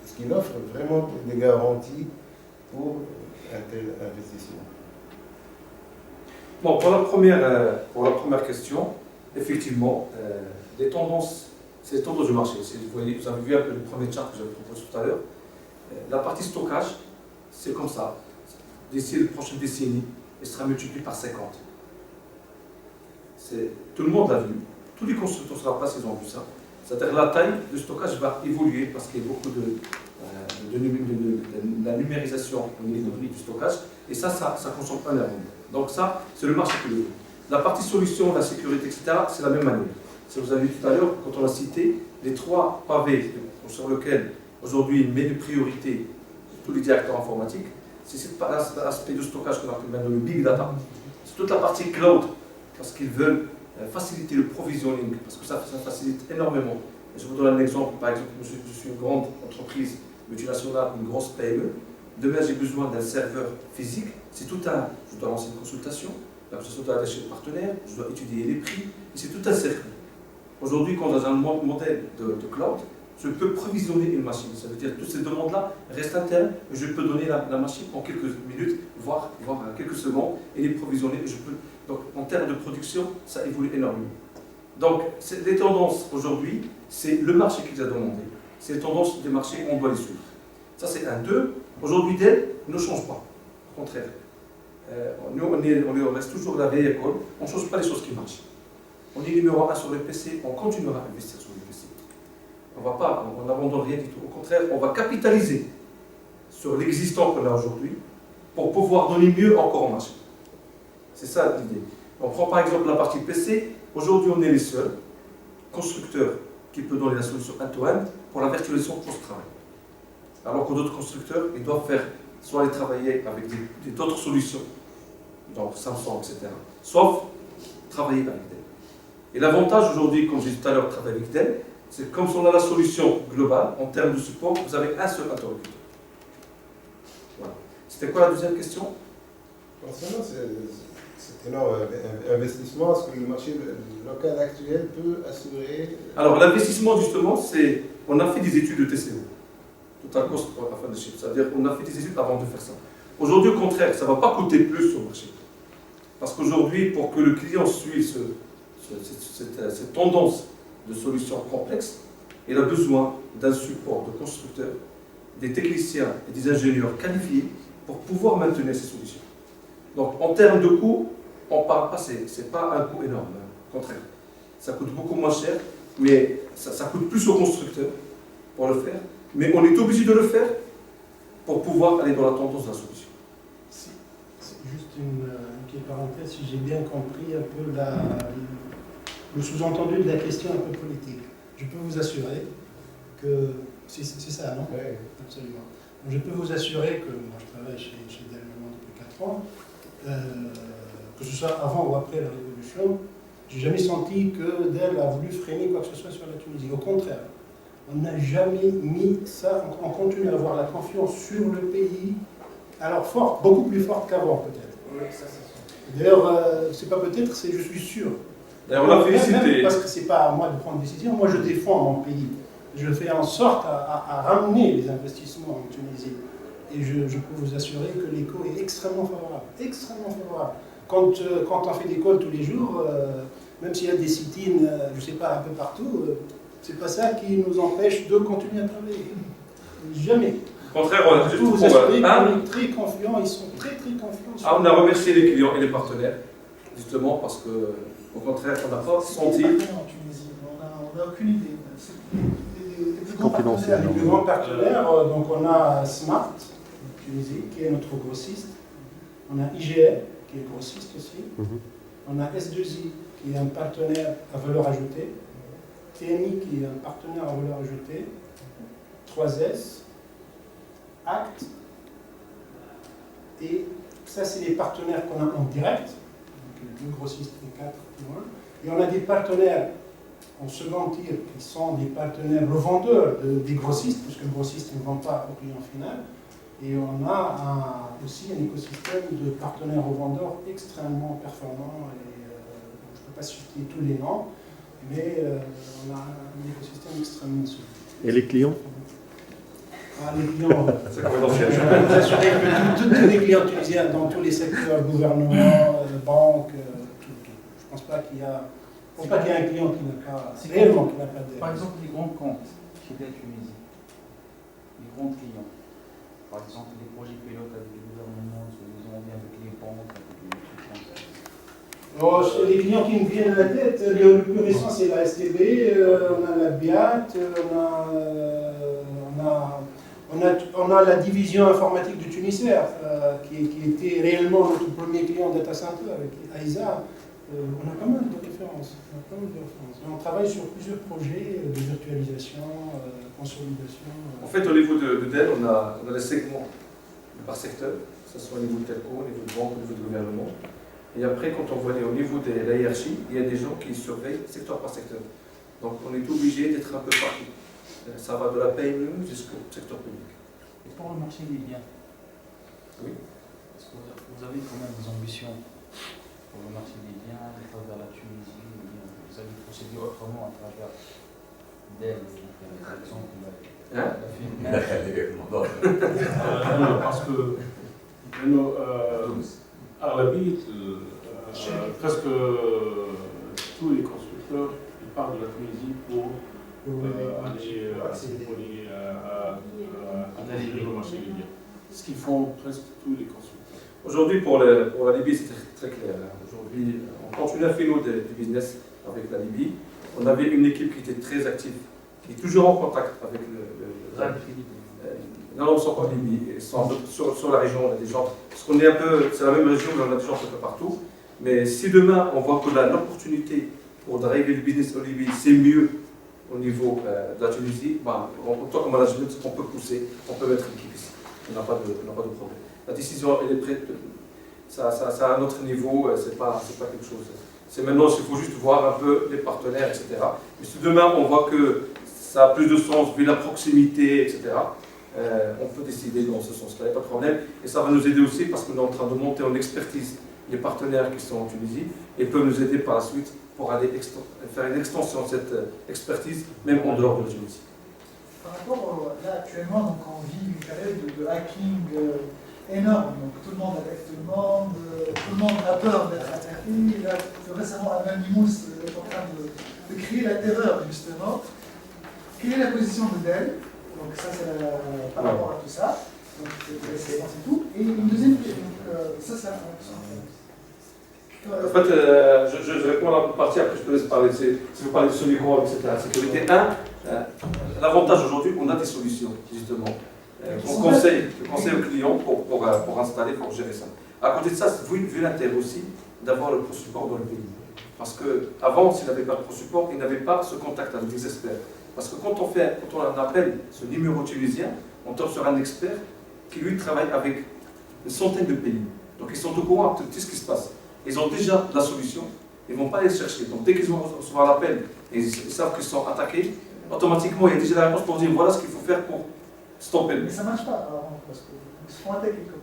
est-ce qu'il offre vraiment des garanties pour un tel investissement? Bon, pour la première question, effectivement, les tendances, c'est les tendances du marché. Vous avez vu un peu le premier chart que j'avais proposé tout à l'heure. La partie stockage, c'est comme ça. D'ici la prochaine décennie, elle sera multipliée par 50. Tout le monde l'a vu. Tous les constructeurs sur la place, ils ont vu ça. C'est-à-dire la taille de stockage va évoluer parce qu'il y a beaucoup de la numérisation au niveau du stockage. Et ça consomme énormément. Donc ça, c'est le marché qui le veut. La partie solution, la sécurité, etc., c'est la même manière. Si vous avez vu tout à l'heure, quand on a cité les 3 pavés sur lesquels aujourd'hui il met de priorité tous les directeurs informatiques, c'est cet aspect de stockage qu'on appelle maintenant le big data. C'est toute la partie cloud, parce qu'ils veulent faciliter le provisioning, parce que ça facilite énormément. Et je vous donne un exemple, par exemple, je suis une grande entreprise multinationale, une grosse PME. Demain, j'ai besoin d'un serveur physique. Je dois lancer une consultation, la consultation doit aller chez le partenaire, je dois étudier les prix, et c'est tout un cercle. Aujourd'hui, quand dans un modèle de cloud, je peux provisionner une machine. Ça veut dire que toutes ces demandes-là restent internes, et je peux donner la machine en quelques minutes, voire quelques secondes, et les provisionner. Donc, en termes de production, ça évolue énormément. Donc, les tendances aujourd'hui, c'est le marché qui les a demandé. C'est les tendances des marchés, on doit les suivre. Ça, c'est un. 2. Aujourd'hui, Dell ne change pas. Au contraire. Nous, on reste toujours la vieille école. On ne change pas les choses qui marchent. On est numéro 1 sur les PC, on continuera à investir sur les PC. On n'abandonne rien du tout. Au contraire, on va capitaliser sur l'existant qu'on a aujourd'hui pour pouvoir donner mieux encore au marché. C'est ça l'idée. On prend par exemple la partie PC. Aujourd'hui, on est les seuls constructeurs qui peuvent donner la solution end-to-end pour la virtualisation post-travail. Alors que d'autres constructeurs, ils doivent soit aller travailler avec d'autres solutions, donc Samsung, etc., sauf travailler avec Dell. Et l'avantage aujourd'hui, comme j'ai dit tout à l'heure, de travailler avec Dell, c'est que comme on a la solution globale, en termes de support, vous avez un seul interlocuteur. Voilà. C'était quoi la deuxième question? Concernant cet énorme investissement, est-ce que le marché local actuel peut assurer... Alors l'investissement, justement, c'est... On a fait des études de TCO. Total Cost of Ownership. C'est-à-dire qu'on a fait des études avant de faire ça. Aujourd'hui, au contraire, ça ne va pas coûter plus au marché. Parce qu'aujourd'hui, pour que le client suive cette tendance de solutions complexes, il a besoin d'un support de constructeurs, des techniciens et des ingénieurs qualifiés pour pouvoir maintenir ces solutions. Donc, en termes de coût, on ne parle pas, ce n'est pas un coût énorme. Au contraire, ça coûte beaucoup moins cher, mais ça coûte plus aux constructeurs pour le faire. Mais on est obligé de le faire pour pouvoir aller dans la tendance de la solution. C'est juste une petite parenthèse, si j'ai bien compris un peu le sous-entendu de la question un peu politique. Je peux vous assurer que... C'est ça, non? Oui. Absolument. Donc, je peux vous assurer que moi je travaille chez Dell depuis 4 ans, que ce soit avant ou après la Révolution, j'ai jamais senti que Dell a voulu freiner quoi que ce soit sur la Tunisie. Au contraire. On n'a jamais mis ça, on continue à avoir la confiance sur le pays, alors forte, beaucoup plus forte qu'avant peut-être. Oui, ça c'est sûr. D'ailleurs, c'est pas peut-être, c'est je suis sûr. D'ailleurs, on a félicité. Même parce que c'est pas à moi de prendre une décision, moi je défends mon pays. Je fais en sorte à ramener les investissements en Tunisie. Et je peux vous assurer que l'écho est extrêmement favorable. Extrêmement favorable. Quand on fait des calls tous les jours, même s'il y a des sit-ins, je ne sais pas, un peu partout, c'est pas ça qui nous empêche de continuer à travailler. Jamais. Au contraire, on a Je peux vous assurer qu'on est très confiants, ils sont très confiants. On a remercié les clients et les partenaires, justement parce que, au contraire, on n'a pas senti. En Tunisie, on n'a aucune idée. Confidentiel. Les plus grands partenaires, donc on a Smart, Tunisie, qui est notre grossiste. On a IGL, qui est grossiste aussi. On a S2I, qui est un partenaire à valeur ajoutée. TMI, qui est un partenaire à valeur ajoutée. 3S, Act. Et ça, c'est les partenaires qu'on a en direct. Donc les deux grossistes et 4 plus loin. Et on a des partenaires en second tir, qui sont des partenaires revendeurs des grossistes, puisque le grossiste ne vend pas au client final. Et on a aussi un écosystème de partenaires revendeurs extrêmement performants. Et, je ne peux pas citer tous les noms, mais on a un écosystème extrêmement solide. Et les clients? Les clients, C'est confidentiel. je peux vous assurer que tous les clients tunisiens dans tous les secteurs, gouvernement, banque, tout. Je ne pense pas qu'il y a un client qui n'a pas, réellement, qui n'a pas de... Par exemple, les grands comptes chez la Tunisie, les grands clients, par exemple les projets pilotes avec le gouvernement, ils ont bien avec les banques, avec les trucs comme ça. Oh, les clients qui me viennent à la tête, le plus récent c'est la STB, on a la BIAT, on a la division informatique de Tunisair, qui était réellement notre premier client data center avec AISA. On a pas mal de références. On travaille sur plusieurs projets de virtualisation, consolidation. En fait, au niveau de Dell, on a des segments par secteur, que ce soit au niveau de telco, au niveau de banque, au niveau de gouvernement. Et après, quand on voit au niveau de la hiérarchie, il y a des gens qui surveillent secteur par secteur. Donc on est obligé d'être un peu partout. Ça va de la PME jusqu'au secteur public. Et pour le marché des biens, Oui. est-ce que vous avez quand même des ambitions pour le marché des biens, à travers la Tunisie, ou bien vous avez procédé autrement à travers Dell, par exemple, parce que à la bite, presque tous les constructeurs ils partent de la Tunisie pour aller analyser le marché des biens. Ce qu'ils font presque tous les constructeurs. Aujourd'hui, pour la Libye, c'est très clair. Aujourd'hui, on continue à faire du business avec la Libye. On avait une équipe qui était très active, qui est toujours en contact avec non, ils sont en Libye, ils sont sur la région, on a des gens, parce qu'on est un peu, c'est la même région, mais on a des gens un peu partout. Mais si demain, on voit que l'opportunité pour driver le business en Libye, c'est mieux au niveau de la Tunisie, en tant que management, on peut pousser, on peut mettre l'équipe ici. On n'a pas de problème. La décision, elle est prête, ça a un autre niveau, c'est pas quelque chose. C'est maintenant, il faut juste voir un peu les partenaires, etc. Mais si demain, on voit que ça a plus de sens, vu la proximité, etc., on peut décider dans ce sens-là, il n'y a pas de problème. Et ça va nous aider aussi parce qu'on est en train de monter en expertise les partenaires qui sont en Tunisie et peuvent nous aider par la suite pour aller faire une extension de cette expertise, même en dehors de la Tunisie. Par rapport là actuellement, donc on vit une période de hacking énorme, donc tout le monde attaque tout le monde a peur d'être attaqué. Là, récemment, Anonymous est en train de créer la terreur justement. Quelle est la position de Dell? Donc ça c'est par rapport à tout ça, donc c'est tout. Et une deuxième question, ça c'est en fait, je réponds à la partie, après je te laisse parler, si vous parlez de semi-contrôle, etc. Sécurité 1, l'avantage aujourd'hui, on a des solutions, justement. On conseille aux clients pour installer, pour gérer ça. À côté de ça, vu l'intérêt aussi d'avoir le pro-support dans le pays. Parce qu'avant, s'il n'avait pas de pro-support, il n'avait pas ce contact avec des experts. Parce que quand on appelle ce numéro tunisien, on tombe sur un expert qui lui travaille avec une centaine de pays. Donc ils sont au courant de tout ce qui se passe. Ils ont déjà la solution, ils ne vont pas aller chercher. Donc dès qu'ils vont recevoir l'appel et ils savent qu'ils sont attaqués, automatiquement il y a déjà la réponse pour dire voilà ce qu'il faut faire pour stopper. Mais ça ne marche pas, parce qu'ils se font attaquer comme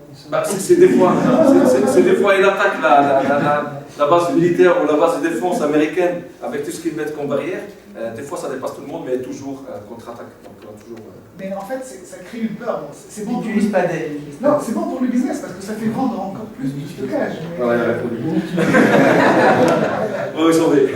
c'est des fois ils attaquent la base militaire ou la base de défense américaine avec tout ce qu'ils mettent comme barrière. Des fois ça dépasse tout le monde, mais toujours contre-attaque. Mais en fait, ça crée une peur. C'est bon. N'utilise pas des. Non, c'est bon pour le business parce que ça fait vendre encore plus du stockage. Ouais, oui, sauvé.